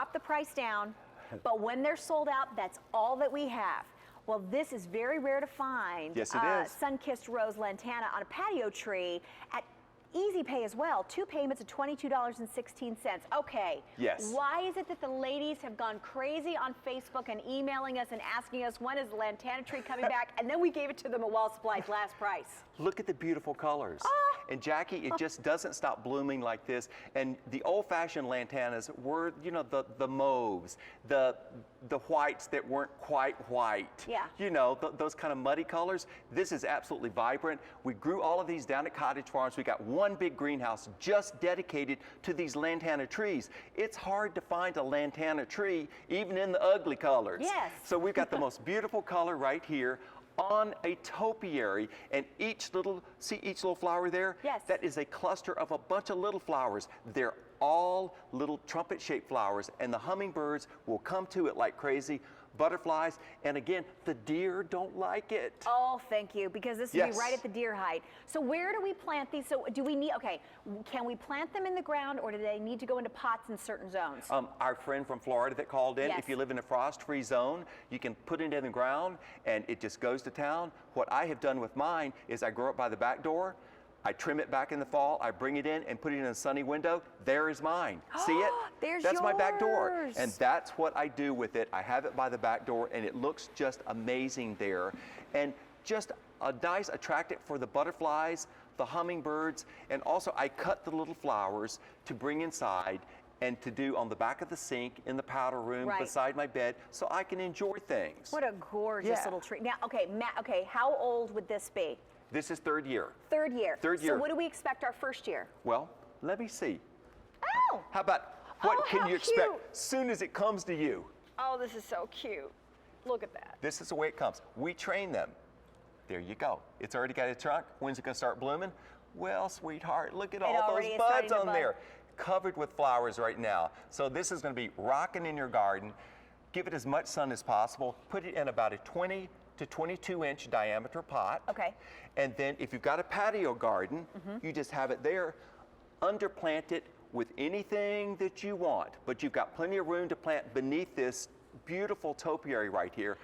drop the price down, but when they're sold out, that's all that we have. Well, this is very rare to find. Yes, it is. Sun-kissed rose lantana on a patio tree at easy pay as well. 2 payments of $22.16. Okay. Yes. Why is it that the ladies have gone crazy on Facebook and emailing us and asking us when is the lantana tree coming back? And then we gave it to them at Wall Supply's last price. Look at the beautiful colors. And Jackie, it just doesn't stop blooming like this. And the old-fashioned lantanas were, you know, the mauves, the whites that weren't quite white. Yeah. You know, those kind of muddy colors. This is absolutely vibrant. We grew all of these down at Cottage Farms. We got one big greenhouse just dedicated to these lantana trees. It's hard to find a lantana tree, even in the ugly colors. Yes. So we've got the most beautiful color right here on a topiary, and each little flower there? Yes. That is a cluster of a bunch of little flowers. They're all little trumpet-shaped flowers, and the hummingbirds will come to it like crazy. Butterflies, and again, the deer don't like it. Oh, thank you, because this would be right at the deer height. So where do we plant these? So do we need, okay, can we plant them in the ground, or do they need to go into pots in certain zones? Our friend from Florida that called in, if you live in a frost-free zone, you can put it in the ground, and it just goes to town. What I have done with mine is I grow it by the back door, I trim it back in the fall, I bring it in and put it in a sunny window. There is mine. See it? That's my back door. And that's what I do with it. I have it by the back door, and it looks just amazing there. And just a nice attractant for the butterflies, the hummingbirds, and also I cut the little flowers to bring inside and to do on the back of the sink, in the powder room, beside my bed, so I can enjoy things. What a gorgeous little tree. Now, okay, Matt, okay, how old would this be? This is third year. Third year. Third year. So what do we expect our first year? Well, let me see. Oh! How about, what can you expect as soon as it comes to you? Oh, this is so cute. Look at that. This is the way it comes. We train them. There you go. It's already got a trunk. When's it going to start blooming? Well, sweetheart, look at all those buds on there. Covered with flowers right now. So this is going to be rocking in your garden. Give it as much sun as possible. Put it in about a 20 to 22-inch diameter pot. Okay. And then if you've got a patio garden, you just have it there. Underplant it with anything that you want, but you've got plenty of room to plant beneath this beautiful topiary right here.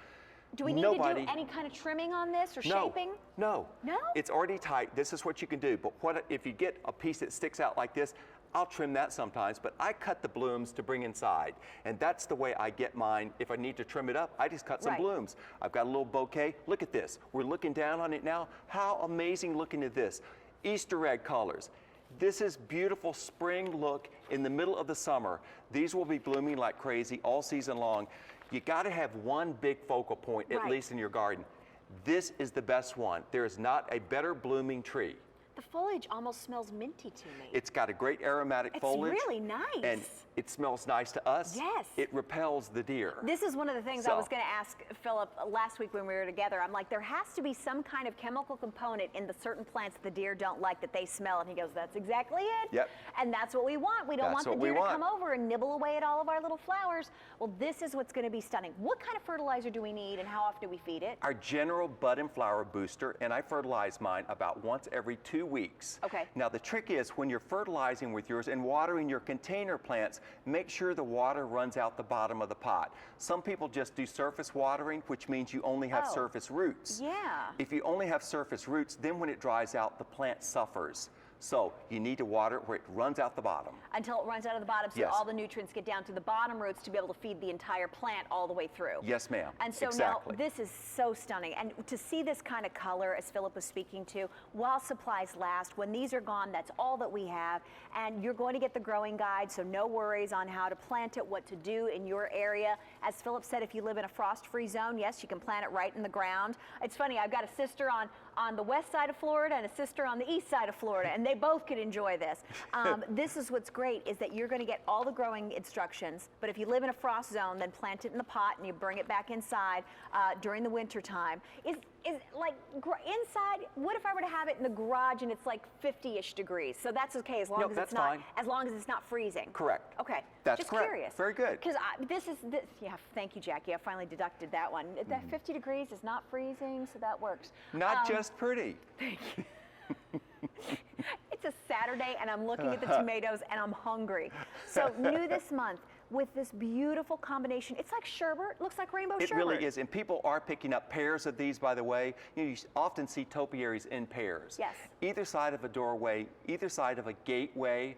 Do we need to do any kind of trimming on this or shaping? No. No? It's already tight. This is what you can do. But what if you get a piece that sticks out like this? I'll trim that sometimes, but I cut the blooms to bring inside. And that's the way I get mine. If I need to trim it up, I just cut some blooms. I've got a little bouquet. Look at this. We're looking down on it now. How amazing looking at this. Easter egg colors. This is beautiful spring look in the middle of the summer. These will be blooming like crazy all season long. You got to have one big focal point, at least in your garden. This is the best one. There is not a better blooming tree. The foliage almost smells minty to me. It's got a great aromatic foliage. It's really nice. And it smells nice to us. Yes. It repels the deer. This is one of the things I was going to ask Philip last week when we were together. I'm like, there has to be some kind of chemical component in the certain plants the deer don't like that they smell. And he goes, that's exactly it. Yep. And that's what we want. We don't want the deer to come over and nibble away at all of our little flowers. Well, this is what's going to be stunning. What kind of fertilizer do we need and how often do we feed it? Our general bud and flower booster, and I fertilize mine about once every 2 weeks. Okay. Now the trick is when you're fertilizing with yours and watering your container plants, make sure the water runs out the bottom of the pot. Some people just do surface watering, which means you only have surface roots. Yeah. If you only have surface roots, then when it dries out, the plant suffers. So you need to water it where it runs out the bottom. Until it runs out of the bottom, so all the nutrients get down to the bottom roots to be able to feed the entire plant all the way through. Yes, ma'am. And so now this is so stunning. And to see this kind of color, as Philip was speaking to, while supplies last, when these are gone, that's all that we have. And you're going to get the growing guide, so no worries on how to plant it, what to do in your area. As Philip said, if you live in a frost-free zone, yes, you can plant it right in the ground. It's funny, I've got a sister on the west side of Florida and a sister on the east side of Florida, and they both could enjoy this. This is what's great, is that you're going to get all the growing instructions, but if you live in a frost zone, then plant it in the pot and you bring it back inside during the winter time. Is like inside, what if I were to have it in the garage and it's like 50-ish degrees? So that's okay as long as it's not as long as it's not freezing. Correct. Okay. That's just correct. Curious. Very good. Because yeah, thank you, Jackie. I finally deducted that one. That 50 degrees is not freezing, so that works. Not just pretty. Thank you. It's a Saturday and I'm looking at the tomatoes and I'm hungry. So new this month, with this beautiful combination. It's like sherbet, looks like rainbow sherbet. It really is, and people are picking up pairs of these, by the way. You often see topiaries in pairs. Yes. Either side of a doorway, either side of a gateway,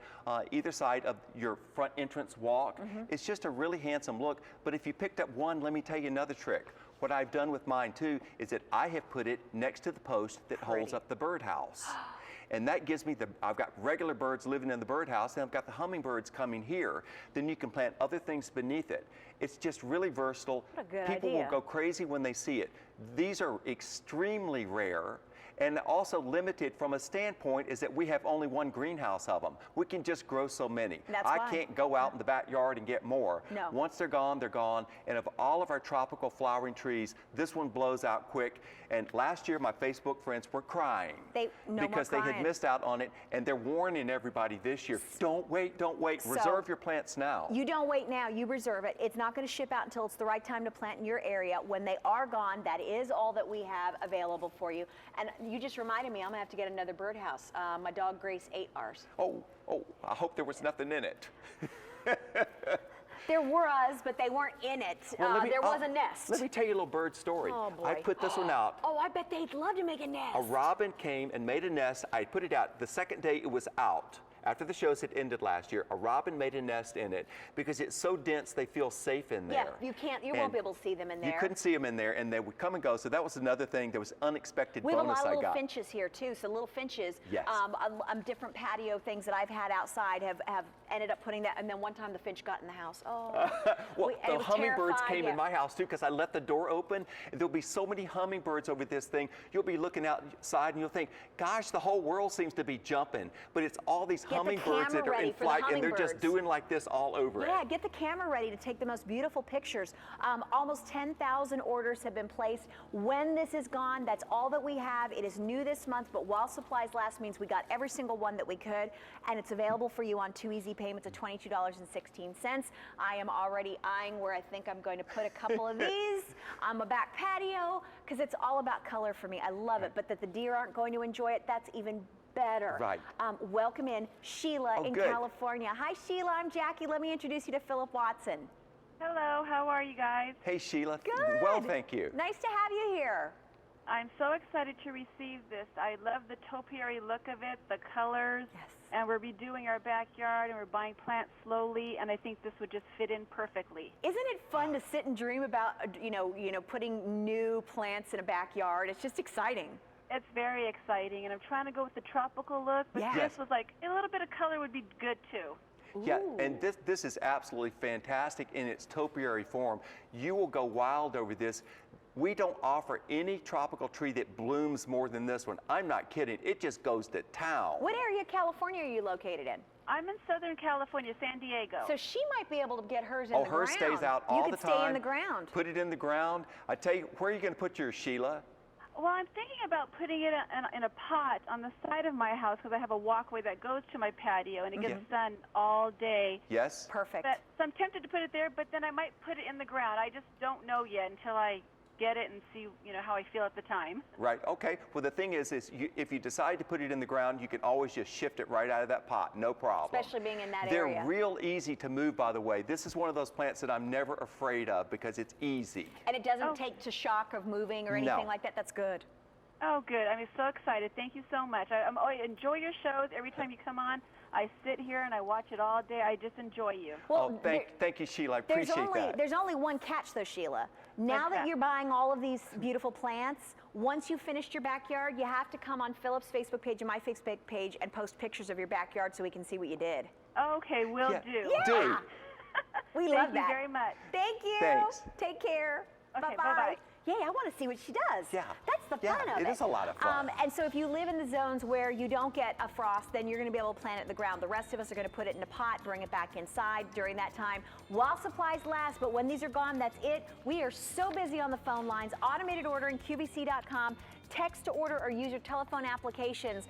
either side of your front entrance walk. It's just a really handsome look, but if you picked up one, let me tell you another trick. What I've done with mine too is that I have put it next to the post that holds up the birdhouse. And that gives me I've got regular birds living in the birdhouse, and I've got the hummingbirds coming here. Then you can plant other things beneath it. It's just really versatile. What a good People idea. will go crazy when they see it. These are extremely rare. And also limited from a standpoint is that we have only one greenhouse of them. We can just grow so many. That's I why. can't go out in the backyard and get more. No. Once they're gone, they're gone. And of all of our tropical flowering trees, this one blows out quick. And last year, my Facebook friends were crying because they had missed out on it. And they're warning everybody this year, don't wait, don't wait. Reserve your plants now. You don't wait now, you reserve it. It's not going to ship out until it's the right time to plant in your area. When they are gone, that is all that we have available for you. And you just reminded me, I'm going to have to get another birdhouse. My dog Grace ate ours. Oh, I hope there was nothing in it. There was, but they weren't in it. Well, there was a nest. Let me tell you a little bird story. Oh, boy. I put this one out. Oh, I bet they'd love to make a nest. A robin came and made a nest. I put it out. The second day it was out, after the shows had ended last year, a robin made a nest in it because it's so dense they feel safe in there. Yeah, you won't be able to see them in there. You couldn't see them in there, and they would come and go. So that was another thing. There was unexpected We have a bonus lot of I little got. finches here too. So little finches, Yes. different patio things that I've had outside have ended up putting that. And then one time the finch got in the house. Oh, Well, and it the was hummingbirds terrified, came in my house too because I left the door open. And there'll be so many hummingbirds over this thing. You'll be looking outside and you'll think, gosh, the whole world seems to be jumping. But it's all these hummingbirds that are in flight and they're just doing like this all over it. Yeah, get the camera ready to take the most beautiful pictures. Almost 10,000 orders have been placed. When this is gone, that's all that we have. It is new this month, but while supplies last means we got every single one that we could, and it's available for you on 2 easy payments of $22.16. I am already eyeing where I think I'm going to put a couple of these on my back patio because it's all about color for me. I love it, but that the deer aren't going to enjoy it, that's even better. Right. Welcome in Sheila in good. California. Hi, Sheila. I'm Jackie. Let me introduce you to Philip Watson. Hello, how are you guys? Hey, Sheila. Good. Well, thank you. Nice to have you here. I'm so excited to receive this. I love the topiary look of it, the colors, Yes. and we're redoing our backyard and we're buying plants slowly, and I think this would just fit in perfectly. Isn't it fun to sit and dream about, putting new plants in a backyard? It's just exciting. It's very exciting, and I'm trying to go with the tropical look, but Yes. this was like, a little bit of color would be good too. Yeah, Ooh. and this is absolutely fantastic in its topiary form. You will go wild over this. We don't offer any tropical tree that blooms more than this one. I'm not kidding. It just goes to town. What area of California are you located in? I'm in Southern California, San Diego. So she might be able to get hers in the ground. Hers stays out all you the could time. stay in the ground. Put it in the ground. I tell you, where are you going to put yours, Sheila? Well, I'm thinking about putting it in a pot on the side of my house because I have a walkway that goes to my patio, and it gets sun all day. Yes? Perfect. So I'm tempted to put it there, but then I might put it in the ground. I just don't know yet until I get it and see, how I feel at the time. Right, okay. Well, the thing is if you decide to put it in the ground, you can always just shift it right out of that pot, no problem. Especially being in that They're area. real easy to move, by the way. This is one of those plants that I'm never afraid of because it's easy. And it doesn't take to shock of moving or anything like that. That's good. Oh, good. I'm so excited. Thank you so much. I enjoy your shows. Every time you come on, I sit here and I watch it all day. I just enjoy you. Well, thank you, Sheila. I appreciate that. There's only one catch, though, Sheila. Now that you're buying all of these beautiful plants, once you've finished your backyard, you have to come on Philip's Facebook page and my Facebook page and post pictures of your backyard so we can see what you did. Okay, will do. Yeah. Do. We love Thank that. you very much. Thank you. Thanks. Take care. Okay, Bye-bye. bye-bye. Yeah, I want to see what she does. Yeah. That's the fun of it. It is a lot of fun. And so if you live in the zones where you don't get a frost, then you're going to be able to plant it in the ground. The rest of us are going to put it in a pot, bring it back inside during that time while supplies last. But when these are gone, that's it. We are so busy on the phone lines. Automated ordering, QVC.com. Text to order or use your telephone applications.